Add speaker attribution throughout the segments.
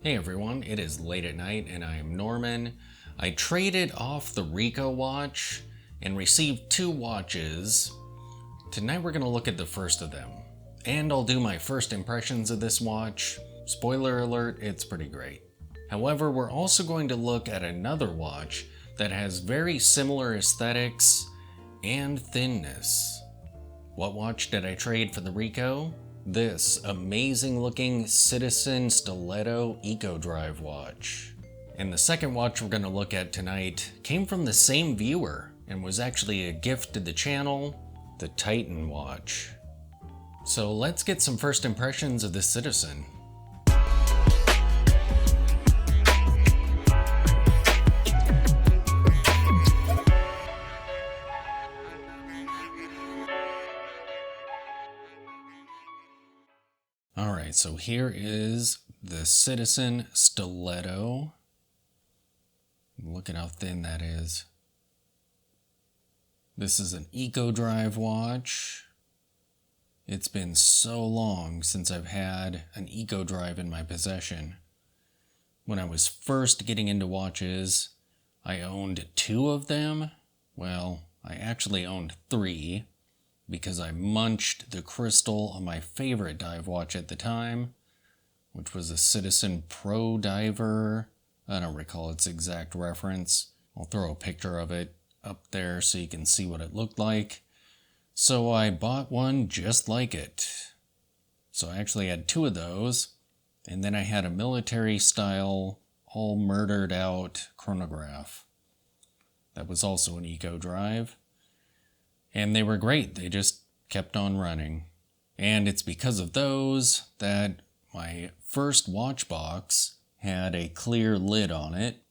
Speaker 1: Hey everyone, it is late at night and I am Norman. I traded off the Ricoh watch and received two watches. Tonight we're going to look at the first of them. And I'll do my first impressions of this watch. Spoiler alert, it's pretty great. However, we're also going to look at another watch that has very similar aesthetics and thinness. What watch did I trade for the Ricoh? This amazing looking Citizen Stiletto Eco Drive watch. And the second watch we're going to look at tonight came from the same viewer and was actually a gift to the channel, the Titan watch. So let's get some first impressions of the Citizen. Alright, so here is the Citizen Stiletto. Look at how thin that is. This is an Eco Drive watch. It's been so long since I've had an Eco Drive in my possession. When I was first getting into watches, I owned two of them. Well, I actually owned three, because I munched the crystal on my favorite dive watch at the time, which was a Citizen Pro Diver. I don't recall its exact reference. I'll throw a picture of it up there so you can see what it looked like. So I bought one just like it. So I actually had two of those, and then I had a military style, all murdered out chronograph. That was also an Eco Drive. And they were great. They just kept on running. And it's because of those that my first watch box had a clear lid on it.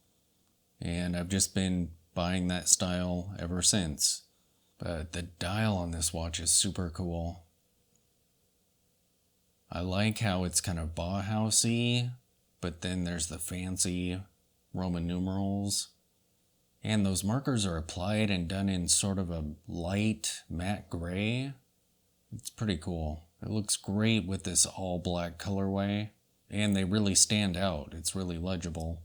Speaker 1: And I've just been buying that style ever since. But the dial on this watch is super cool. I like how it's kind of Bauhaus-y, but then there's the fancy Roman numerals. And those markers are applied and done in sort of a light matte gray. It's pretty cool. It looks great with this all black colorway, and they really stand out. It's really legible.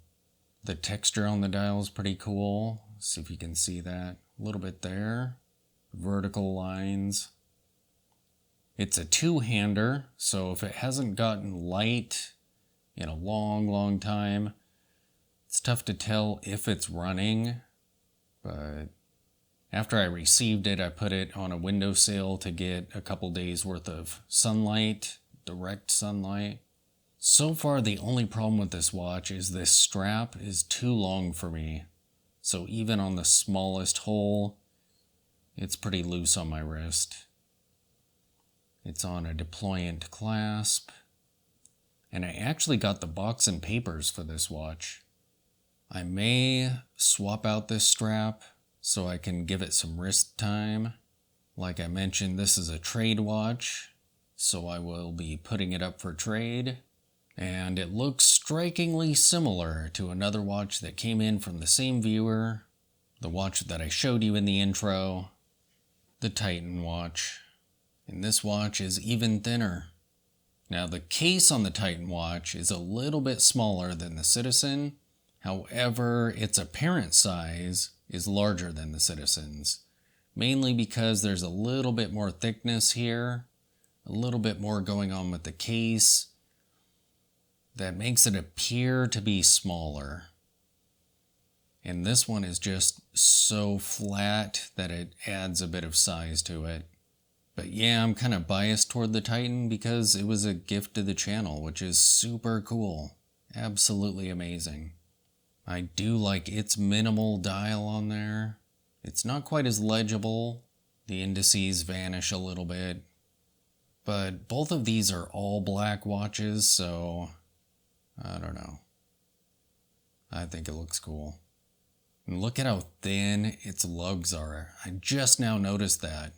Speaker 1: The texture on the dial is pretty cool. See if you can see that a little bit there. Vertical lines. It's a two-hander, so if it hasn't gotten light in a long time, it's tough to tell if it's running. But after I received it, I put it on a windowsill to get a couple days worth of sunlight, direct sunlight. So far, the only problem with this watch is this strap is too long for me. So even on the smallest hole, it's pretty loose on my wrist. It's on a deployant clasp. And I actually got the box and papers for this watch. I may swap out this strap so I can give it some wrist time. Like I mentioned, this is a trade watch, so I will be putting it up for trade. And it looks strikingly similar to another watch that came in from the same viewer, the watch that I showed you in the intro, the Titan watch. And this watch is even thinner. Now the case on the Titan watch is a little bit smaller than the Citizen. However, its apparent size is larger than the Citizen's, mainly because there's a little bit more thickness here, a little bit more going on with the case that makes it appear to be smaller. And this one is just so flat that it adds a bit of size to it. But yeah, I'm kind of biased toward the Titan because it was a gift to the channel, which is super cool. Absolutely amazing. I do like its minimal dial on there. It's not quite as legible. The indices vanish a little bit. But both of these are all black watches, so I don't know. I think it looks cool. And look at how thin its lugs are. I just now noticed that.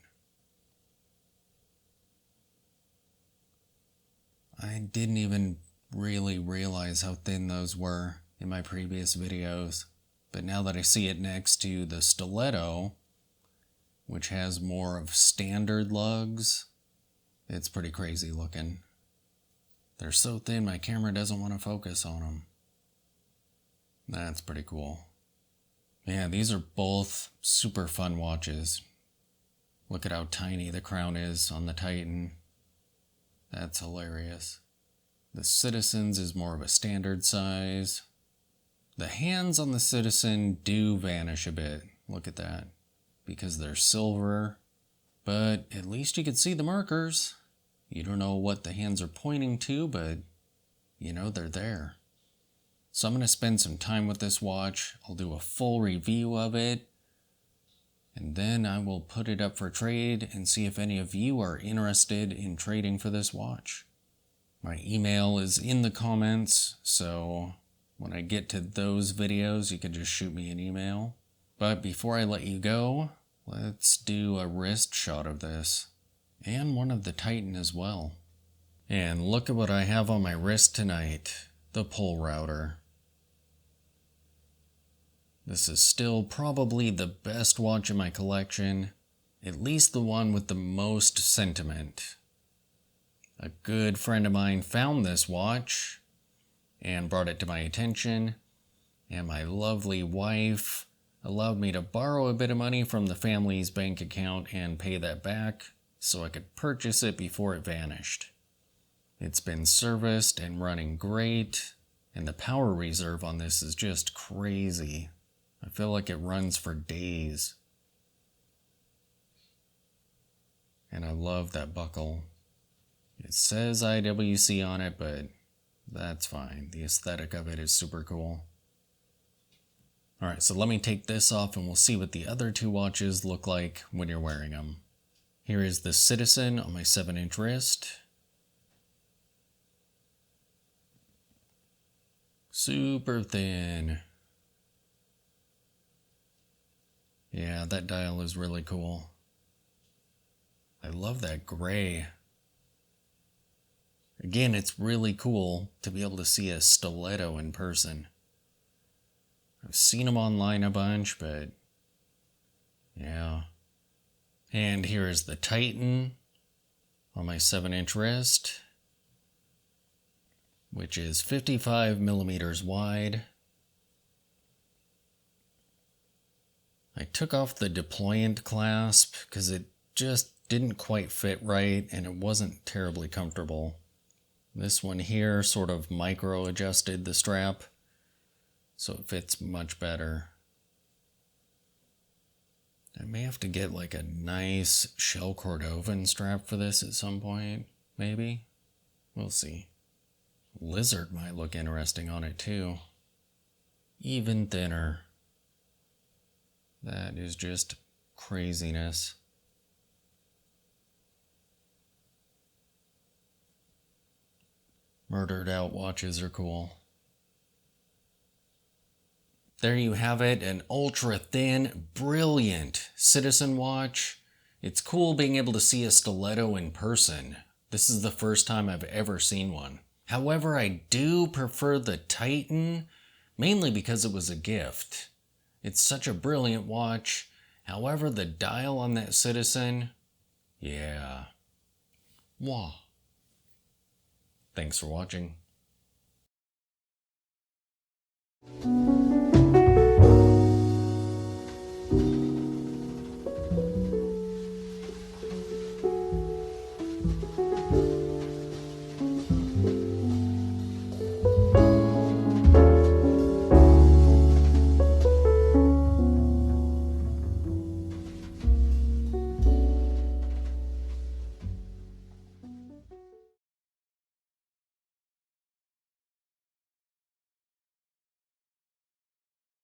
Speaker 1: I didn't even really realize how thin those were in my previous videos, but now that I see it next to the Stiletto, which has more of standard lugs, it's pretty crazy looking. They're so thin my camera doesn't want to focus on them. That's pretty cool. Yeah, these are both super fun watches. Look at how tiny the crown is on the Titan. That's hilarious. The Citizen's is more of a standard size. The hands on the Citizen do vanish a bit. Look at that. Because they're silver. But at least you can see the markers. You don't know what the hands are pointing to, but you know they're there. So I'm going to spend some time with this watch. I'll do a full review of it. And then I will put it up for trade and see if any of you are interested in trading for this watch. My email is in the comments, so when I get to those videos, you can just shoot me an email. But before I let you go, let's do a wrist shot of this. And one of the Titan as well. And look at what I have on my wrist tonight. The pull router. This is still probably the best watch in my collection. At least the one with the most sentiment. A good friend of mine found this watch and brought it to my attention. And my lovely wife allowed me to borrow a bit of money from the family's bank account and pay that back so I could purchase it before it vanished. It's been serviced and running great, and the power reserve on this is just crazy. I feel like it runs for days. And I love that buckle. It says IWC on it, but that's fine. The aesthetic of it is super cool. Alright, so let me take this off and we'll see what the other two watches look like when you're wearing them. Here is the Citizen on my 7-inch wrist. Super thin. Yeah, that dial is really cool. I love that gray. Again, it's really cool to be able to see a stiletto in person. I've seen them online a bunch, but yeah. And here is the Titan on my 7-inch wrist, which is 55 millimeters wide. I took off the deployant clasp because it just didn't quite fit right and it wasn't terribly comfortable. This one here sort of micro adjusted the strap so it fits much better. I may have to get like a nice shell Cordovan strap for this at some point, maybe. We'll see. Lizard might look interesting on it too. Even thinner. That is just craziness. Murdered out watches are cool. There you have it, an ultra thin, brilliant Citizen watch. It's cool being able to see a stiletto in person. This is the first time I've ever seen one. However, I do prefer the Titan, mainly because it was a gift. It's such a brilliant watch. However, the dial on that Citizen, yeah. Wah. Thanks for watching.